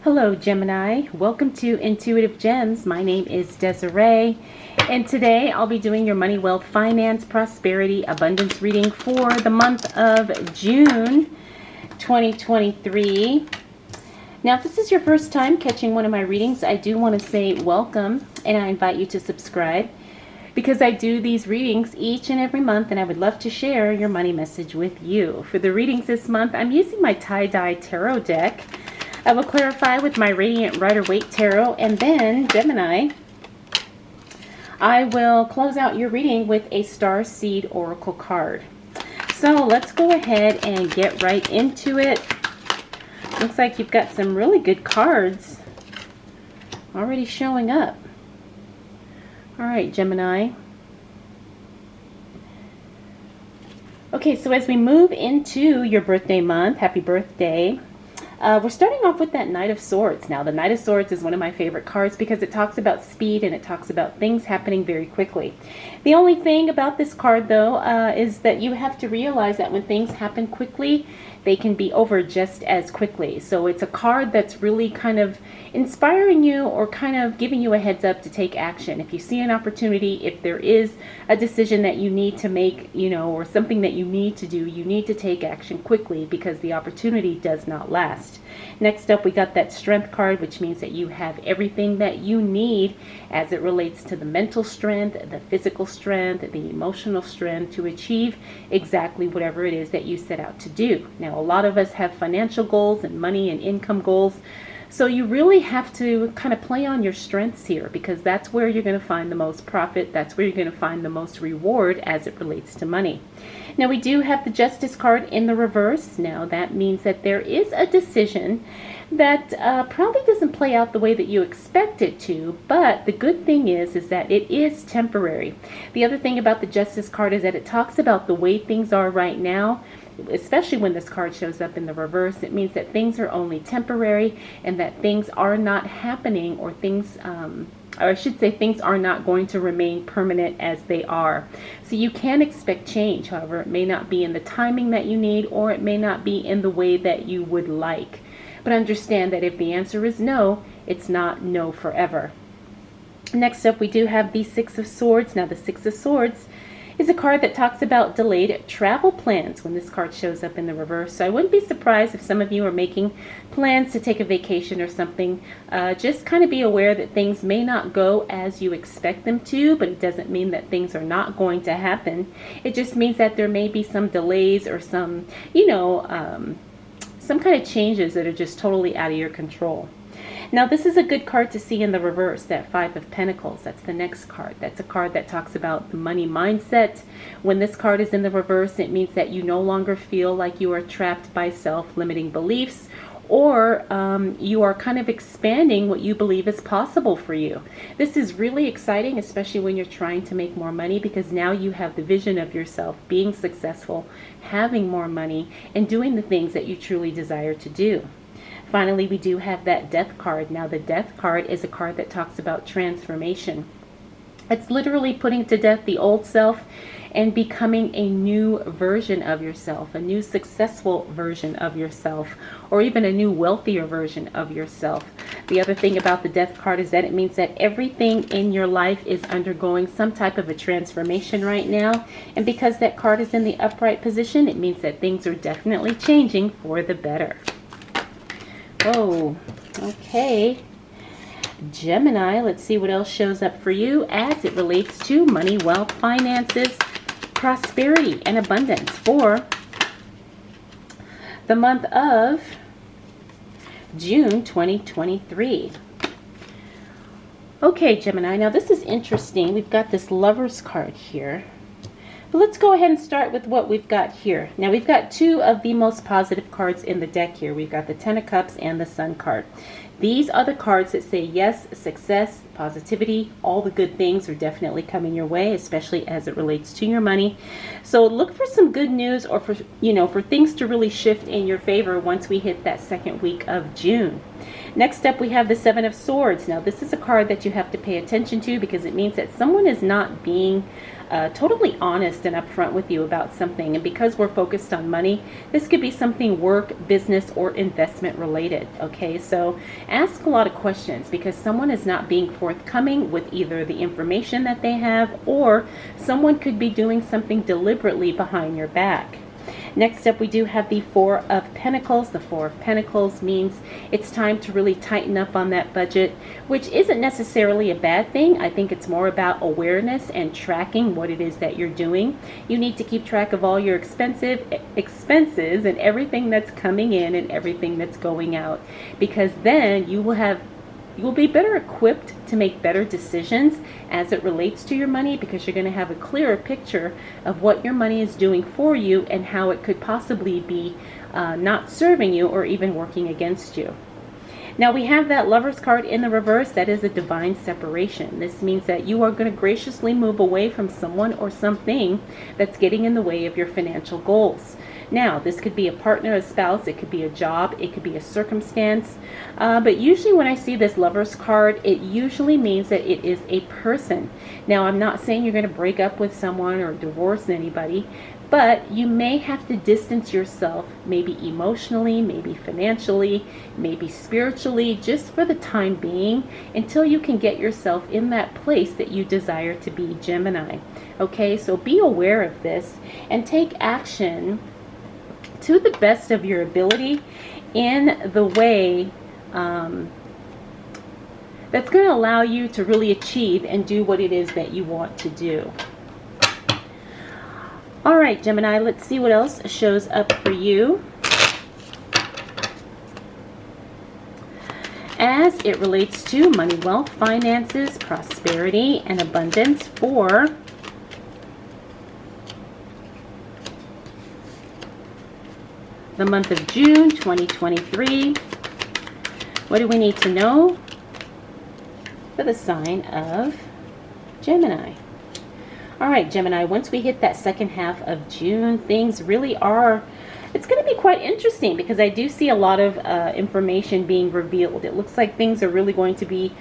Hello Gemini, welcome to Intuitive Gems. My name is Desiree, and today I'll be doing your money, wealth, finance, prosperity, abundance reading for the month of June 2023. Now, if this is your first time catching one of my readings, I do want to say welcome, and I invite you to subscribe because I do these readings each and every month, and I would love to share your money message with you. For the readings this month, I'm using my tie-dye tarot deck. I will clarify with my Radiant Rider-Waite Tarot, and then Gemini, I will close out your reading with a Star Seed Oracle card. So let's go ahead and get right into it. Looks like you've got some really good cards already showing up. All right, Gemini. Okay, so as we move into your birthday month, happy birthday. We're starting off with that Knight of Swords. Now, the Knight of Swords is one of my favorite cards because it talks about speed and it talks about things happening very quickly. The only thing about this card, though, is that you have to realize that when things happen quickly, they can be over just as quickly. So it's a card that's really kind of inspiring you or kind of giving you a heads up to take action. If you see an opportunity, if there is a decision that you need to make, or something that you need to do, you need to take action quickly because the opportunity does not last. Next up, we got that Strength card, which means that you have everything that you need as it relates to the mental strength, the physical strength, the emotional strength to achieve exactly whatever it is that you set out to do. Now, a lot of us have financial goals and money and income goals. So you really have to kind of play on your strengths here because that's where you're going to find the most profit. That's where you're going to find the most reward as it relates to money. Now, we do have the Justice card in the reverse. Now, that means that there is a decision that probably doesn't play out the way that you expect it to, but the good thing is that it is temporary. The other thing about the Justice card is that it talks about the way things are right now. Especially when this card shows up in the reverse, it means that things are only temporary and that things are not happening, or things, or I should say things are not going to remain permanent as they are. So you can expect change. However, it may not be in the timing that you need, or it may not be in the way that you would like. But understand that if the answer is no, it's not no forever. Next up, we do have the Six of Swords. Now, the Six of Swords is a card that talks about delayed travel plans when this card shows up in the reverse. So I wouldn't be surprised if some of you are making plans to take a vacation or something. Just kind of be aware that things may not go as you expect them to, but it doesn't mean that things are not going to happen. It just means that there may be some delays or some, some kind of changes that are just totally out of your control. Now, this is a good card to see in the reverse, that Five of Pentacles. That's the next card. That's a card that talks about the money mindset. When this card is in the reverse, it means that you no longer feel like you are trapped by self-limiting beliefs, or you are kind of expanding what you believe is possible for you. This is really exciting, especially when you're trying to make more money, because now you have the vision of yourself being successful, having more money, and doing the things that you truly desire to do. Finally, we do have that Death card. Now, the Death card is a card that talks about transformation. It's literally putting to death the old self and becoming a new version of yourself, a new successful version of yourself, or even a new wealthier version of yourself. The other thing about the Death card is that it means that everything in your life is undergoing some type of a transformation right now. And because that card is in the upright position, it means that things are definitely changing for the better. Oh, okay. Gemini, let's see what else shows up for you as it relates to money, wealth, finances, prosperity, and abundance for the month of June 2023. Okay, Gemini, now this is interesting. We've got this Lovers card here. But let's go ahead and start with what we've got here. Now, we've got two of the most positive cards in the deck here. We've got the Ten of Cups and the Sun card. These are the cards that say yes, success, positivity, all the good things are definitely coming your way, especially as it relates to your money. So look for some good news, or for, for things to really shift in your favor once we hit that second week of June. Next up, we have the Seven of Swords. Now, this is a card that you have to pay attention to because it means that someone is not being totally honest and upfront with you about something. And because we're focused on money, this could be something work, business, or investment related. Okay, so ask a lot of questions, because someone is not being forthcoming with either the information that they have, or someone could be doing something deliberately behind your back. Next up, we do have the Four of Pentacles. The Four of Pentacles means it's time to really tighten up on that budget, which isn't necessarily a bad thing. I think it's more about awareness and tracking what it is that you're doing. You need to keep track of all your expenses and everything that's coming in and everything that's going out, because then you will be better equipped to make better decisions as it relates to your money, because you're going to have a clearer picture of what your money is doing for you and how it could possibly be not serving you or even working against you. Now we have that Lover's card in the reverse. That is a divine separation. This means that you are going to graciously move away from someone or something that's getting in the way of your financial goals. Now, this could be a partner, a spouse, it could be a job, it could be a circumstance. But usually when I see this Lover's card, it usually means that it is a person. Now, I'm not saying you're going to break up with someone or divorce anybody, but you may have to distance yourself, maybe emotionally, maybe financially, maybe spiritually, just for the time being, until you can get yourself in that place that you desire to be, Gemini. Okay, so be aware of this and take action to the best of your ability in the way that's going to allow you to really achieve and do what it is that you want to do. All right, Gemini, let's see what else shows up for you as it relates to money, wealth, finances, prosperity, and abundance for the month of June 2023. What do we need to know for the sign of Gemini? All right, Gemini, once we hit that second half of June, things really are, it's going to be quite interesting, because I do see a lot of information being revealed. It looks like things are really going to be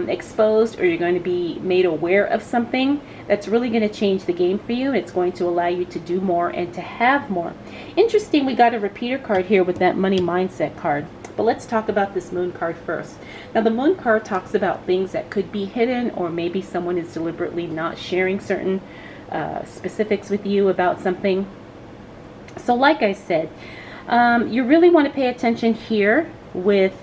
exposed, or you're going to be made aware of something that's really going to change the game for you. It's going to allow you to do more and to have more. Interesting, we got a repeater card here with that money mindset card. But let's talk about this moon card first. Now, the moon card talks about things that could be hidden, or maybe someone is deliberately not sharing certain specifics with you about something. So like I said, you really want to pay attention here with,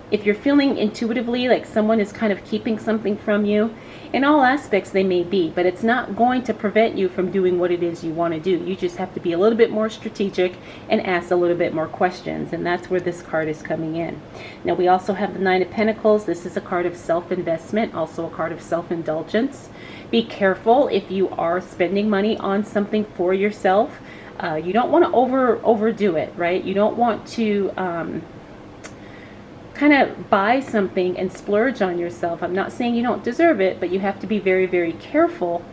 if you're feeling intuitively like someone is kind of keeping something from you. In all aspects they may be, but it's not going to prevent you from doing what it is you want to do. You just have to be a little bit more strategic and ask a little bit more questions, and that's where this card is coming in. Now we also have the Nine of Pentacles. This is a card of self-investment, also a card of self-indulgence. Be careful if you are spending money on something for yourself. You don't want to overdo it, right? You don't want to kind of buy something and splurge on yourself. I'm not saying you don't deserve it, but you have to be very, very careful,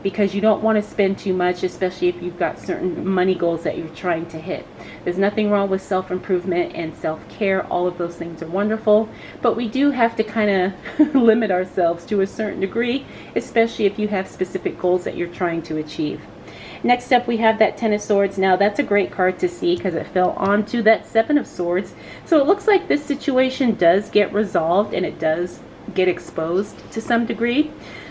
because you don't want to spend too much, especially if you've got certain money goals that you're trying to hit. There's nothing wrong with self-improvement and self-care. All of those things are wonderful, but we do have to kind of limit ourselves to a certain degree, especially if you have specific goals that you're trying to achieve. Next up, we have that Ten of Swords. Now, that's a great card to see because it fell onto that Seven of Swords. So it looks like this situation does get resolved and it does get exposed to some degree.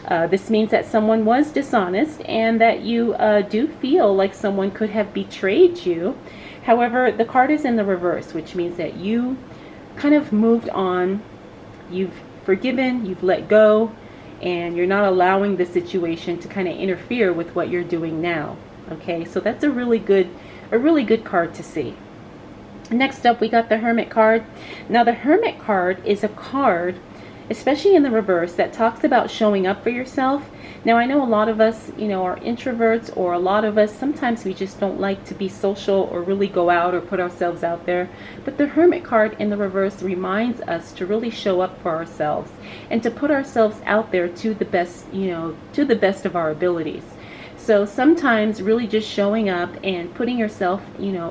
This means that someone was dishonest and that you do feel like someone could have betrayed you. However, the card is in the reverse, which means that you kind of moved on, you've forgiven, you've let go, and you're not allowing the situation to kind of interfere with what you're doing now. Okay, so that's a really good card to see. Next up, we got the Hermit card. Now, the Hermit card is a card, especially in the reverse, that talks about showing up for yourself. Now, I know a lot of us, are introverts, or a lot of us, sometimes we just don't like to be social or really go out or put ourselves out there. But the Hermit card in the reverse reminds us to really show up for ourselves and to put ourselves out there to the best, to the best of our abilities. So sometimes really just showing up and putting yourself,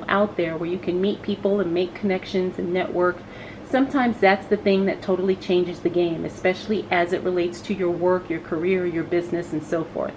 out there where you can meet people and make connections and network. Sometimes that's the thing that totally changes the game, especially as it relates to your work, your career, your business, and so forth.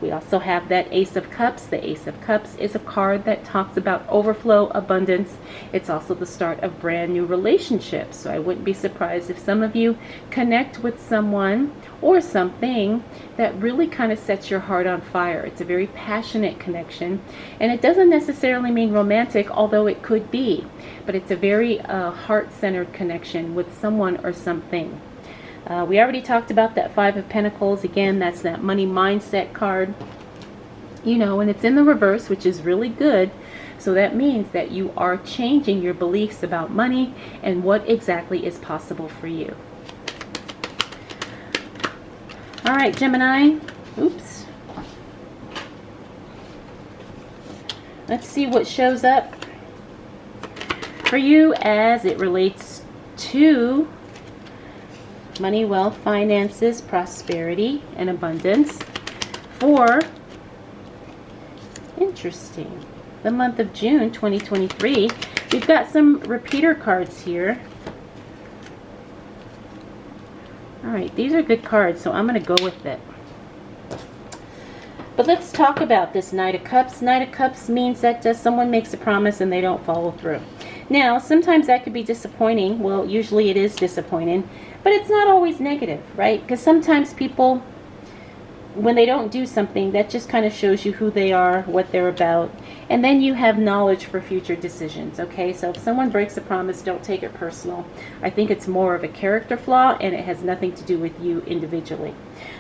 We also have that Ace of Cups. The Ace of Cups is a card that talks about overflow, abundance. It's also the start of brand new relationships. So I wouldn't be surprised if some of you connect with someone or something that really kind of sets your heart on fire. It's a very passionate connection, and it doesn't necessarily mean romantic, although it could be, but it's a very heart-centered connection with someone or something. We already talked about that Five of Pentacles. Again, that's that money mindset card, you know, and it's in the reverse, which is really good. So that means that you are changing your beliefs about money and what exactly is possible for you. All right, Gemini. Oops. Let's see what shows up for you as it relates to money, wealth, finances, prosperity, and abundance for, interesting, the month of June 2023. We've got some repeater cards here. All right, these are good cards, so I'm going to go with it. But let's talk about this Knight of Cups. Knight of Cups means that someone makes a promise and they don't follow through. Now, sometimes that could be disappointing. Well, usually it is disappointing, but it's not always negative, right? Because sometimes people, when they don't do something, that just kind of shows you who they are, what they're about, and then you have knowledge for future decisions, okay? So if someone breaks a promise, don't take it personal. I think it's more of a character flaw, and it has nothing to do with you individually.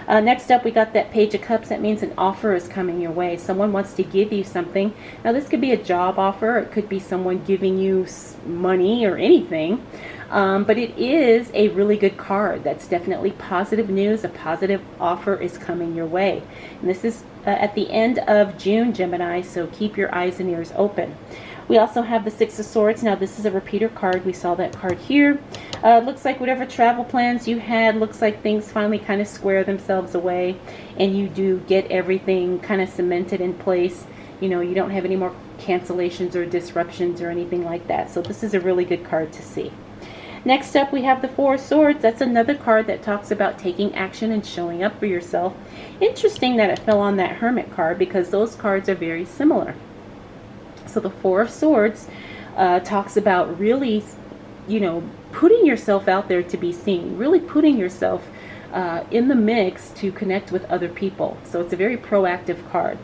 Next up, we got that Page of Cups. That means an offer is coming your way. Someone wants to give you something. Now, this could be a job offer. It could be someone giving you money or anything. But it is a really good card. That's definitely positive news. A positive offer is coming your way. And this is at the end of June, Gemini, so keep your eyes and ears open. We also have the Six of Swords. Now, this is a repeater card. We saw that card here. Looks like whatever travel plans you had, looks like things finally kind of square themselves away, and you do get everything kind of cemented in place. You know, you don't have any more cancellations or disruptions or anything like that. So this is a really good card to see. Next up, we have the Four of Swords. That's another card that talks about taking action and showing up for yourself. Interesting that it fell on that Hermit card because those cards are very similar. So the Four of Swords talks about really, you know, putting yourself out there to be seen, really putting yourself in the mix to connect with other people. So it's a very proactive card.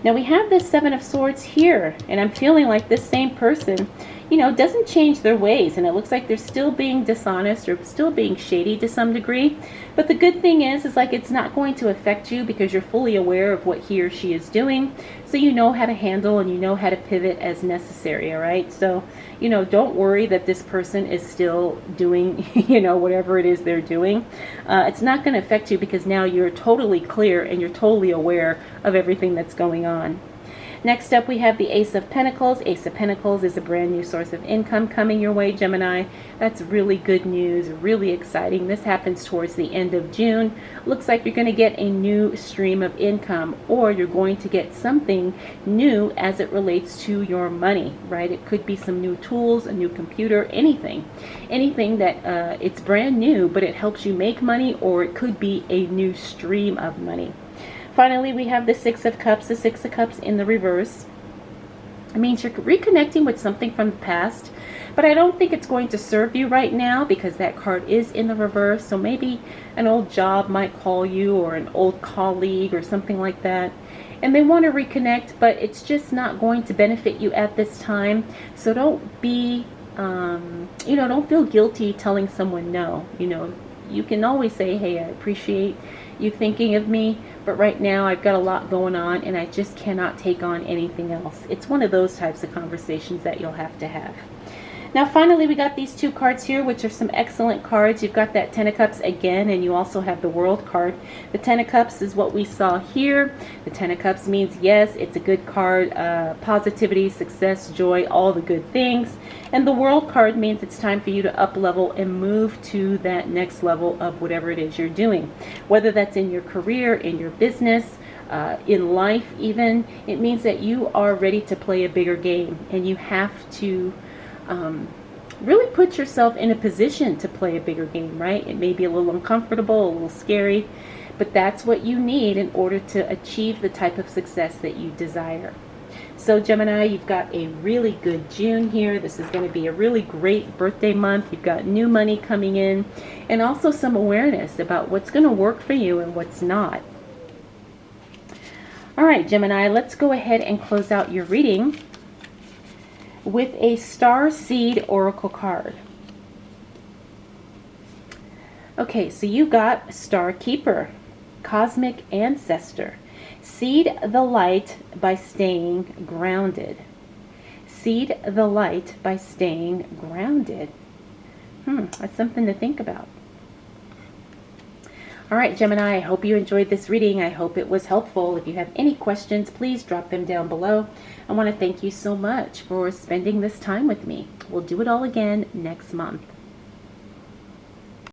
Now we have this Seven of Swords here, and I'm feeling like this same person, you know, doesn't change their ways, and it looks like they're still being dishonest or still being shady to some degree. But the good thing is like it's not going to affect you because you're fully aware of what he or she is doing. So you know how to handle and you know how to pivot as necessary, all right? So, you know, don't worry that this person is still doing, you know, whatever it is they're doing. It's not going to affect you because now you're totally clear and you're totally aware of everything that's going on. Next up, we have the Ace of Pentacles. Ace of Pentacles is a brand new source of income coming your way, Gemini. That's really good news, really exciting. This happens towards the end of June. Looks like you're going to get a new stream of income, or you're going to get something new as it relates to your money, right? It could be some new tools, a new computer, anything. Anything that it's brand new, but it helps you make money, or it could be a new stream of money. Finally, we have the Six of Cups. The Six of Cups in the reverse. It means you're reconnecting with something from the past, but I don't think it's going to serve you right now because that card is in the reverse. So maybe an old job might call you, or an old colleague or something like that, and they want to reconnect, but it's just not going to benefit you at this time. So don't be, you know, don't feel guilty telling someone no. You know, you can always say, hey, I appreciate you thinking of me, but right now I've got a lot going on and I just cannot take on anything else. It's one of those types of conversations that you'll have to have. Now finally, we got these two cards here, which are some excellent cards. You've got that Ten of Cups again, and you also have the World card. The Ten of Cups is what we saw here. The Ten of Cups means, yes, it's a good card, positivity, success, joy, all the good things. And the World card means it's time for you to up level and move to that next level of whatever it is you're doing. Whether that's in your career, in your business, in life even, it means that you are ready to play a bigger game, and you have to really put yourself in a position to play a bigger game, right? It may be a little uncomfortable, a little scary, but that's what you need in order to achieve the type of success that you desire. So Gemini, you've got a really good June here. This is going to be a really great birthday month. You've got new money coming in, and also some awareness about what's going to work for you and what's not. All right, Gemini, let's go ahead and close out your reading with a Star Seed Oracle card. Okay, so you got Star Keeper, Cosmic Ancestor. Seed the light by staying grounded. Seed the light by staying grounded. That's something to think about. All right, Gemini, I hope you enjoyed this reading. I hope it was helpful. If you have any questions, please drop them down below. I want to thank you so much for spending this time with me. We'll do it all again next month.